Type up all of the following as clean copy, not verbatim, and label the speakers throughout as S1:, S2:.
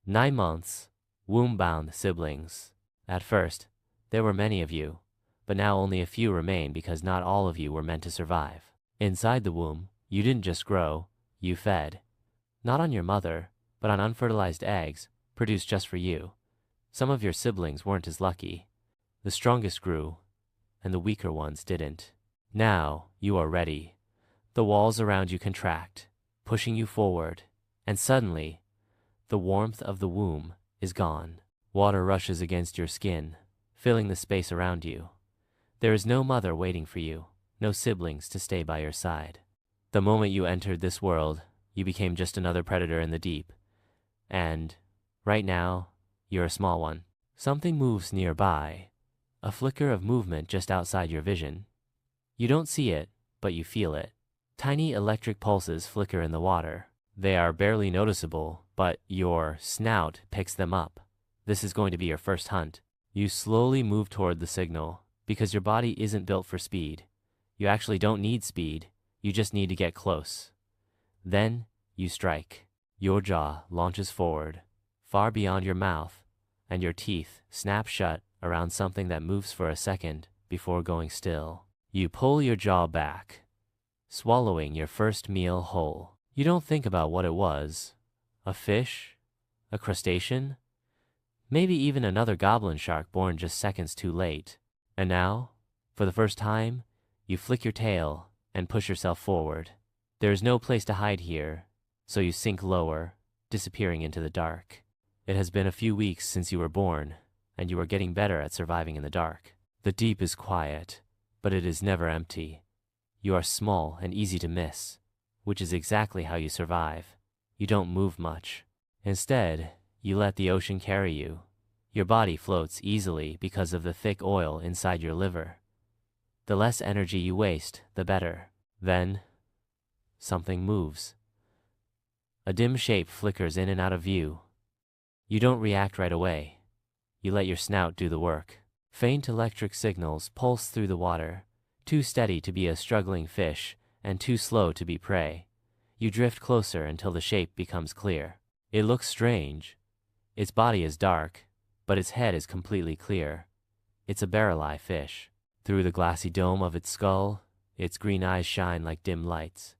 S1: 9 months, womb-bound siblings. At first, there were many of you, but now only a few remain because not all of you were meant to survive. Inside the womb, you didn't just grow, you fed. Not on your mother, but on unfertilized eggs produced just for you. Some of your siblings weren't as lucky. The strongest grew, and the weaker ones didn't. Now, you are ready. The walls around you contract, pushing you forward, and suddenly, the warmth of the womb is gone. Water rushes against your skin, filling the space around you. There is no mother waiting for you, no siblings to stay by your side. The moment you entered this world, you became just another predator in the deep. And, right now, you're a small one. Something moves nearby, a flicker of movement just outside your vision. You don't see it, but you feel it. Tiny electric pulses flicker in the water. They are barely noticeable, but your snout picks them up. This is going to be your first hunt. You slowly move toward the signal, because your body isn't built for speed. You actually don't need speed, you just need to get close. Then, you strike. Your jaw launches forward, far beyond your mouth, and your teeth snap shut around something that moves for a second before going still. You pull your jaw back, swallowing your first meal whole. You don't think about what it was. A fish? A crustacean? Maybe even another goblin shark born just seconds too late. And now, for the first time, you flick your tail and push yourself forward. There is no place to hide here, so you sink lower, disappearing into the dark. It has been a few weeks since you were born, and you are getting better at surviving in the dark. The deep is quiet, but it is never empty. You are small and easy to miss, which is exactly how you survive. You don't move much. Instead, you let the ocean carry you. Your body floats easily because of the thick oil inside your liver. The less energy you waste, the better. Then, something moves. A dim shape flickers in and out of view. You don't react right away. You let your snout do the work. Faint electric signals pulse through the water, too steady to be a struggling fish and too slow to be prey. You drift closer until the shape becomes clear. It looks strange. Its body is dark, but its head is completely clear. It's a barrel-eye fish. Through the glassy dome of its skull, its green eyes shine like dim lights.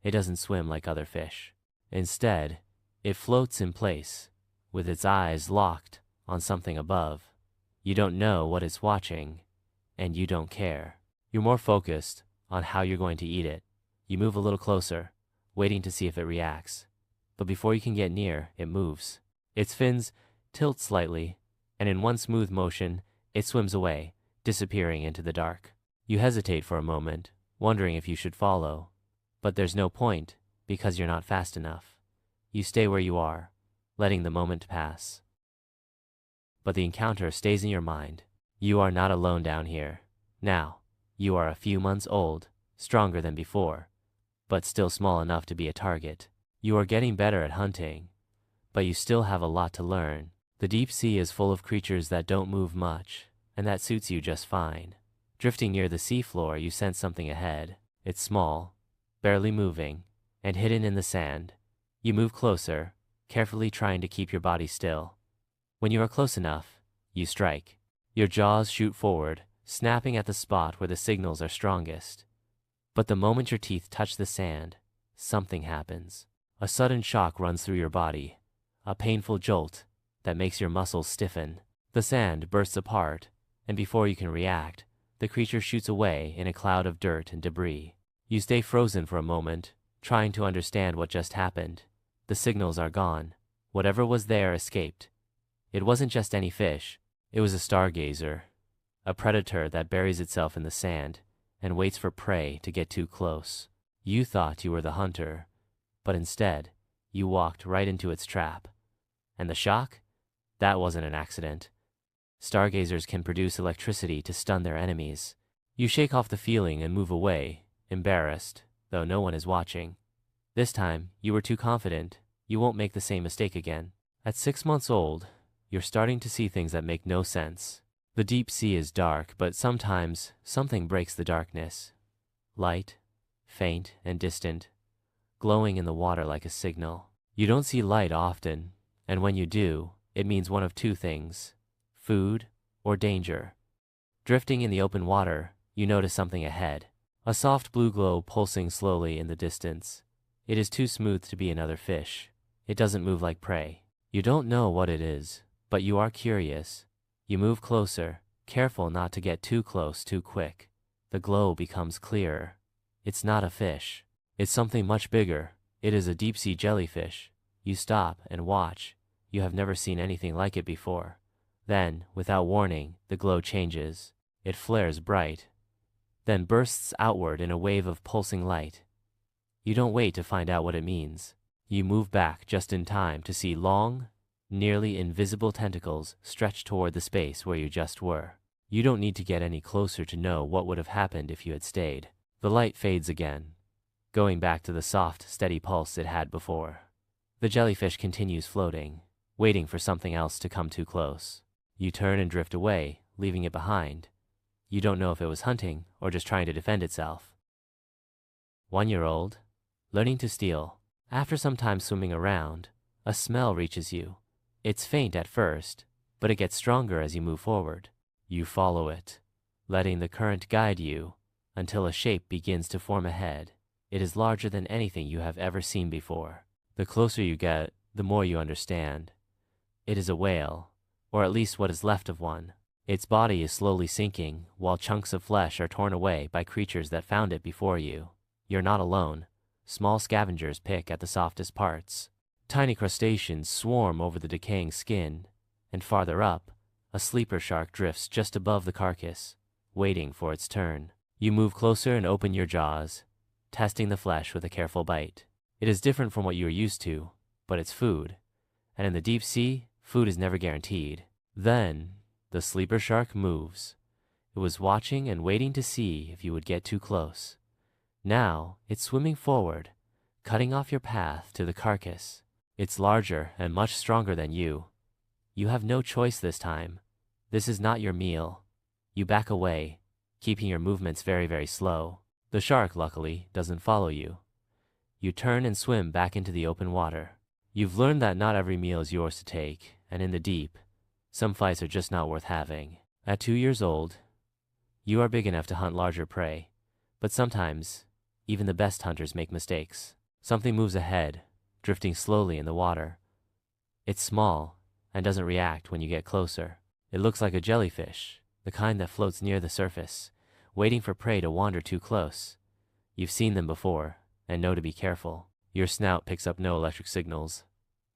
S1: It doesn't swim like other fish. Instead, it floats in place, with its eyes locked on something above. You don't know what it's watching, and you don't care. You're more focused on how you're going to eat it. You move a little closer, waiting to see if it reacts. But before you can get near, it moves. Its fins tilt slightly, and in one smooth motion, it swims away, disappearing into the dark. You hesitate for a moment, wondering if you should follow. But there's no point, because you're not fast enough. You stay where you are, letting the moment pass. But the encounter stays in your mind. You are not alone down here. Now, you are a few months old, stronger than before, but still small enough to be a target. You are getting better at hunting, but you still have a lot to learn. The deep sea is full of creatures that don't move much, and that suits you just fine. Drifting near the seafloor, you sense something ahead. It's small, barely moving, and hidden in the sand. You move closer, carefully trying to keep your body still. When you are close enough, you strike. Your jaws shoot forward, snapping at the spot where the signals are strongest. But the moment your teeth touch the sand, something happens. A sudden shock runs through your body, a painful jolt that makes your muscles stiffen. The sand bursts apart, and before you can react, the creature shoots away in a cloud of dirt and debris. You stay frozen for a moment, trying to understand what just happened. The signals are gone. Whatever was there escaped. It wasn't just any fish. It was a stargazer, a predator that buries itself in the sand and waits for prey to get too close. You thought you were the hunter, but instead, you walked right into its trap. And the shock? That wasn't an accident. Stargazers can produce electricity to stun their enemies. You shake off the feeling and move away, embarrassed, though no one is watching. This time, you were too confident. You won't make the same mistake again. At 6 months old, you're starting to see things that make no sense. The deep sea is dark, but sometimes something breaks the darkness. Light, faint and distant, glowing in the water like a signal. You don't see light often, And when you do, it means one of two things: food or danger. Drifting in the open water, you notice something ahead. A soft blue glow pulsing slowly in the distance. It is too smooth to be another fish. It doesn't move like prey. You don't know what it is, but you are curious. You move closer, careful not to get too close too quick. The glow becomes clearer. It's not a fish. It's something much bigger. It is a deep-sea jellyfish. You stop and watch. You have never seen anything like it before. Then, without warning, the glow changes. It flares bright, then bursts outward in a wave of pulsing light. You don't wait to find out what it means. You move back just in time to see long, nearly invisible tentacles stretch toward the space where you just were. You don't need to get any closer to know what would have happened if you had stayed. The light fades again, going back to the soft, steady pulse it had before. The jellyfish continues floating, waiting for something else to come too close. You turn and drift away, leaving it behind. You don't know if it was hunting or just trying to defend itself. 1-year-old, learning to steal. After some time swimming around, a smell reaches you. It's faint at first, but it gets stronger as you move forward. You follow it, letting the current guide you until a shape begins to form ahead. It is larger than anything you have ever seen before. The closer you get, the more you understand. It is a whale, or at least what is left of one. Its body is slowly sinking, while chunks of flesh are torn away by creatures that found it before you. You're not alone. Small scavengers pick at the softest parts. Tiny crustaceans swarm over the decaying skin, and farther up, a sleeper shark drifts just above the carcass, waiting for its turn. You move closer and open your jaws, testing the flesh with a careful bite. It is different from what you are used to, but it's food. And in the deep sea, food is never guaranteed. Then, the sleeper shark moves. It was watching and waiting to see if you would get too close. Now, it's swimming forward, cutting off your path to the carcass. It's larger and much stronger than you. You have no choice this time. This is not your meal. You back away, keeping your movements very, very slow. The shark, luckily, doesn't follow you. You turn and swim back into the open water. You've learned that not every meal is yours to take, and in the deep, some fights are just not worth having. At 2 years old, you are big enough to hunt larger prey, but sometimes, even the best hunters make mistakes. Something moves ahead, drifting slowly in the water. It's small, and doesn't react when you get closer. It looks like a jellyfish, the kind that floats near the surface, waiting for prey to wander too close. You've seen them before, and know to be careful. Your snout picks up no electric signals.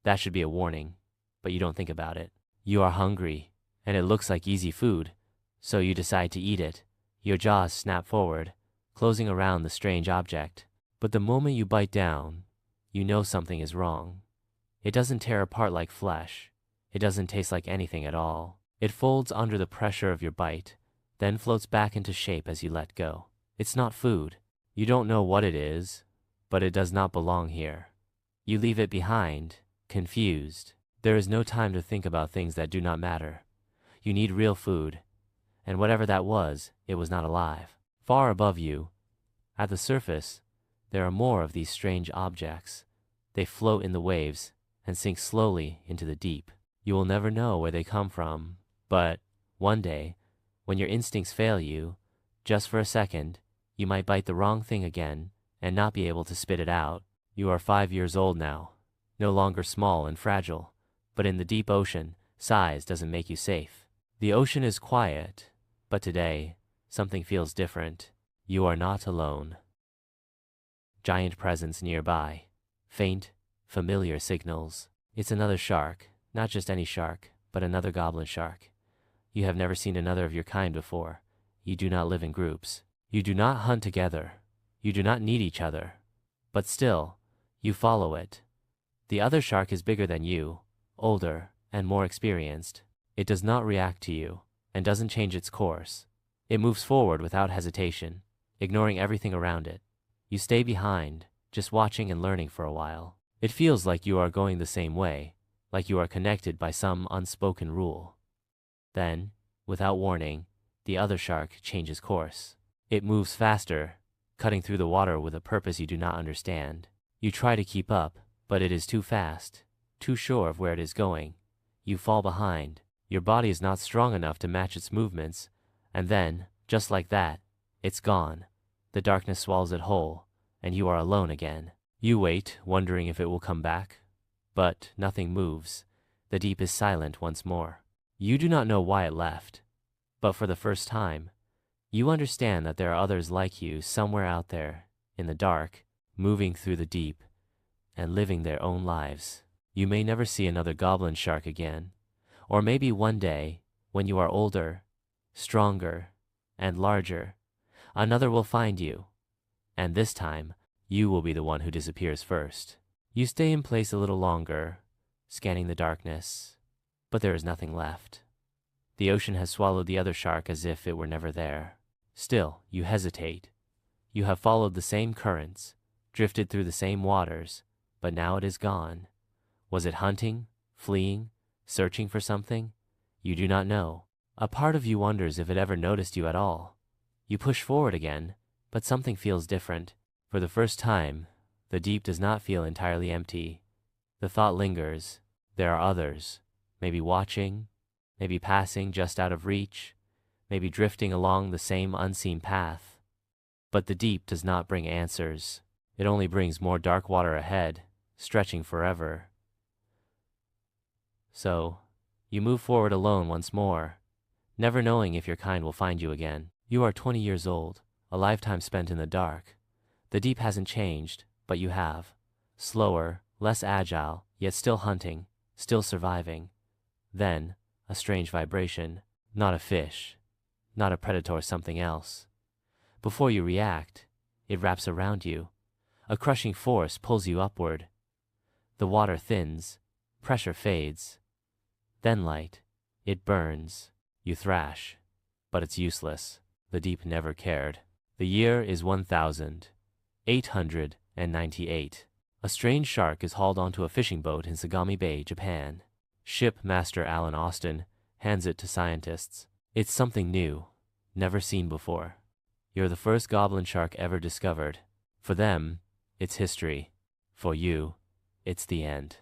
S1: That should be a warning, but you don't think about it. You are hungry, and it looks like easy food, so you decide to eat it. Your jaws snap forward, closing around the strange object. But the moment you bite down, you know something is wrong. It doesn't tear apart like flesh. It doesn't taste like anything at all. It folds under the pressure of your bite, then floats back into shape as you let go. It's not food. You don't know what it is, but it does not belong here. You leave it behind, confused. There is no time to think about things that do not matter. You need real food, and whatever that was, it was not alive. Far above you, at the surface, there are more of these strange objects. They float in the waves and sink slowly into the deep. You will never know where they come from, but one day, when your instincts fail you, just for a second, you might bite the wrong thing again and not be able to spit it out. You are 5 years old now, no longer small and fragile, but in the deep ocean, size doesn't make you safe. The ocean is quiet, but today, something feels different. You are not alone. Giant presence nearby. Faint, familiar signals. It's another shark, not just any shark, but another goblin shark. You have never seen another of your kind before. You do not live in groups. You do not hunt together. You do not need each other. But still, you follow it. The other shark is bigger than you, older, and more experienced. It does not react to you, and doesn't change its course. It moves forward without hesitation, ignoring everything around it. You stay behind, just watching and learning for a while. It feels like you are going the same way, like you are connected by some unspoken rule. Then, without warning, the other shark changes course. It moves faster, cutting through the water with a purpose you do not understand. You try to keep up, but it is too fast. too sure of where it is going. You fall behind. Your body is not strong enough to match its movements, and then, just like that, it's gone. The darkness swallows it whole, and you are alone again. You wait, wondering if it will come back. But nothing moves. The deep is silent once more. You do not know why it left, but for the first time, you understand that there are others like you somewhere out there, in the dark, moving through the deep, and living their own lives. You may never see another goblin shark again, or maybe one day, when you are older, stronger, and larger, another will find you, and this time, you will be the one who disappears first. You stay in place a little longer, scanning the darkness, but there is nothing left. The ocean has swallowed the other shark as if it were never there. Still, you hesitate. You have followed the same currents, drifted through the same waters, but now it is gone. Was it hunting, fleeing, searching for something? You do not know. A part of you wonders if it ever noticed you at all. You push forward again, but something feels different. For the first time, the deep does not feel entirely empty. The thought lingers. There are others, maybe watching, maybe passing just out of reach, maybe drifting along the same unseen path. But the deep does not bring answers. It only brings more dark water ahead, stretching forever. So, you move forward alone once more, never knowing if your kind will find you again. You are 20 years old, a lifetime spent in the dark. The deep hasn't changed, but you have. Slower, less agile, yet still hunting, still surviving. Then, a strange vibration. Not a fish, not a predator, something else. Before you react, it wraps around you. A crushing force pulls you upward. The water thins, pressure fades. Then light, it burns. You thrash, but it's useless. The deep never cared. The year is 1898. A strange shark is hauled onto a fishing boat in Sagami Bay, Japan. Ship Master Alan Austin hands it to scientists. It's something new, never seen before. You're the first goblin shark ever discovered. For them, it's history. For you, it's the end.